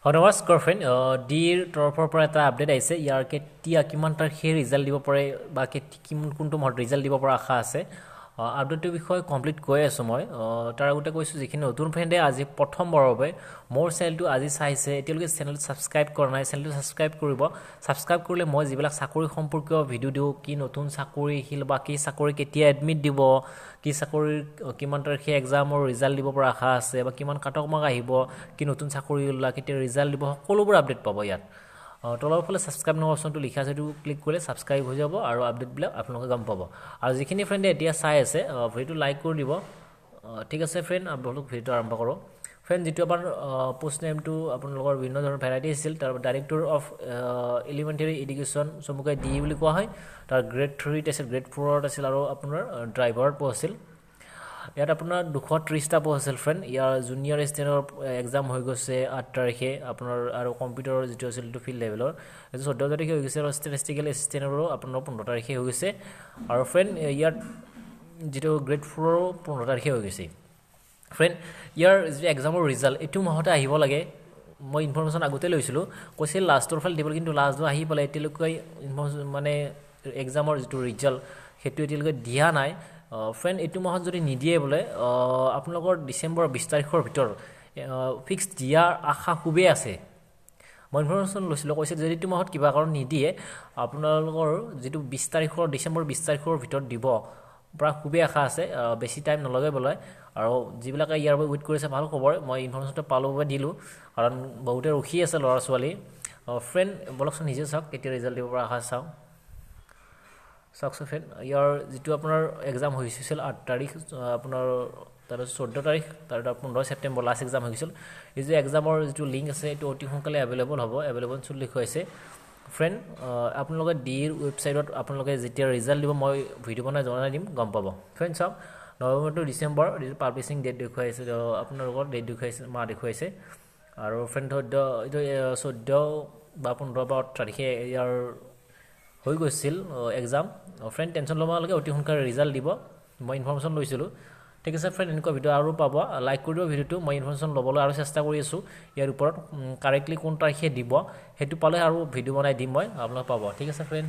নমস্কাৰ ফ্ৰেণ্ড ডিৰ তৰফৰ পৰা এটা আপডেট আহিছে ইয়াৰ কেতিয়া কিমান তাৰিখে ৰিজাল্ট দিব পাৰে বা কোনটো মাহত ৰিজাল্ট দিব পৰা আশা আছে আপডেটটোৰ বিষয়ে কমপ্লিট কৈ আছোঁ মই তাৰ আগতে কৈছোঁ যিখিনি নতুন ফ্ৰেণ্ডে আজি প্ৰথমবাৰৰ বাবে মোৰ চেনেলটো আজি চাইছে এতিয়ালৈকে চেনেলটো ছাবস্ক্ৰাইব কৰা নাই চেনেলটো ছাবস্ক্ৰাইব কৰিব ছাবস্ক্ৰাইব কৰিলে মই যিবিলাক চাকৰি সম্পৰ্কীয় ভিডিঅ' দিওঁ কি নতুন চাকৰি আহিল বা কি চাকৰি কেতিয়া এডমিট দিব কি চাকৰিৰ কিমান তাৰিখে এক্সামৰ ৰিজাল্ট দিব পৰা আশা আছে বা কিমান কাটক মাৰ্ক আহিব কি নতুন চাকৰি ওলা কেতিয়া ৰিজাল্ট দিব সকলোবোৰ আপডেট পাব ইয়াত তলৰ ফালে ছাবস্ক্ৰাইব ন অপশ্যনটো লিখা আছে এইটো ক্লিক কৰিলে ছাবস্ক্ৰাইব হৈ যাব আৰু আপডেটবিলাক আপোনালোকে গম পাব আৰু যিখিনি ফ্ৰেণ্ডে এতিয়া চাই আছে ভিডিঅ'টো লাইক কৰি দিব ঠিক আছে ফ্ৰেণ্ড আপোনালোক ভিডিঅ'টো আৰম্ভ কৰোঁ ফ্ৰেণ্ড যিটো আপোনাৰ পোষ্ট নেমটো আপোনালোকৰ বিভিন্ন ধৰণৰ ভেৰাইটি আছিল তাৰ ডাইৰেক্টৰ অফ এলিমেণ্টেৰী এডুকেশ্যন চমুকৈ ডি বুলি কোৱা হয় তাৰ গ্ৰেড 3 আছিল গ্ৰেড 4 আছিল আৰু আপোনাৰ ড্ৰাইভাৰ পোষ্ট আছিল ইয়াত আপোনাৰ 230টা পোষ্ট আছিল ফ্ৰেণ্ড ইয়াৰ জুনিয়ৰ এছিষ্টেণ্টৰ এক্সাম হৈ গৈছে 8 তাৰিখে আপোনাৰ আৰু কম্পিউটাৰৰ যিটো আছিল এইটো ফিল্ড লেভেলৰ এইটো 14 তাৰিখে হৈ গৈছে আৰু ষ্টেটিষ্টিকেল এছিষ্টেণ্টৰো আপোনাৰ 15 তাৰিখে হৈ গৈছে আৰু ফ্ৰেণ্ড ইয়াত যিটো গ্ৰেড 4ৰো 15 তাৰিখে হৈ গৈছে ফ্ৰেণ্ড ইয়াৰ যিটো এক্সামৰ ৰিজাল্ট এইটো মাহতে আহিব লাগে মই ইনফৰমেশ্যন আগতে লৈছিলোঁ কৈছিল লাষ্টৰ ফালে দিব কিন্তু লাষ্টটো আহি পেলাই এতিয়ালৈকে ইনফৰমেশ্যন মানে এক্সামৰ যিটো ৰিজাল্ট সেইটো এতিয়ালৈকে দিয়া নাই ফ্ৰেণ্ড এইটো মাহত যদি নিদিয়ে বোলে আপোনালোকৰ ডিচেম্বৰ 20 তাৰিখৰ ভিতৰত ফিক্স দিয়াৰ আশা খুবেই আছে মই ইনফৰমেশ্যন লৈছিলোঁ কৈছে যদি এইটো মাহত কিবা কাৰণ নিদিয়ে আপোনালোকৰ যিটো 20 তাৰিখৰ ডিচেম্বৰ 20 তাৰিখৰ ভিতৰত দিব পৰা খুবেই আশা আছে বেছি টাইম নলগে বোলে আৰু যিবিলাকে ইয়াৰ বাবে ৱেইট কৰিছে ভাল খবৰ মই ইনফৰমেশ্যনটো পালোঁ বাবে দিলোঁ কাৰণ বহুতে ৰখি আছে ল'ৰা ছোৱালী ফ্ৰেণ্ড বলকচোন নিজে চাওক কেতিয়া ৰিজাল্ট দিব পৰা আশা চাওকচোন ফ্ৰেণ্ড ইয়াৰ যিটো আপোনাৰ এক্সাম হৈছিল 8 তাৰিখ আপোনাৰ তাৰপিছত 14 তাৰিখ তাৰপিছত 15 ছেপ্টেম্বৰ লাষ্ট এক্সাম হৈ গৈছিল এই যে এক্সামৰ যিটো লিংক আছে এইটো অতি সোনকালে এভেইলেবল হ'ব এভেইলেবল চুল লিখুৱাইছে ফ্ৰেণ্ড আপোনালোকে ডিৰ ৱেবছাইটত আপোনালোকে যেতিয়া ৰিজাল্ট দিব মই ভিডিঅ' বনাই জনাই দিম গম পাব ফ্ৰেণ্ড চাওক নৱেম্বৰ টু ডিচেম্বৰ যিটো পাব্লিছিং ডেট দেখুৱাইছে আপোনালোকৰ ডেট দেখুৱাইছে মাহ দেখুৱাইছে আৰু ফ্ৰেণ্ড এইটো 14 বা 15 বা 18 তাৰিখে ইয়াৰ হৈ গৈছিল এক্সাম ফ্ৰেণ্ড টেনশ্যন ল'ব নালাগে অতি সোনকালে ৰিজাল্ট দিব মই ইনফৰমেশ্যন লৈছিলোঁ ঠিক আছে ফ্ৰেণ্ড এনেকুৱা ভিডিঅ' আৰু পাব লাইক কৰি দিব ভিডিঅ'টো মই ইনফৰমেশ্যন ল'বলৈ আৰু চেষ্টা কৰি আছোঁ ইয়াৰ ওপৰত কাৰেক্টলি কোন তাৰিখে দিব সেইটো পালে আৰু ভিডিঅ' বনাই দিম মই আপোনালোকে পাব ঠিক আছে ফ্ৰেণ্ড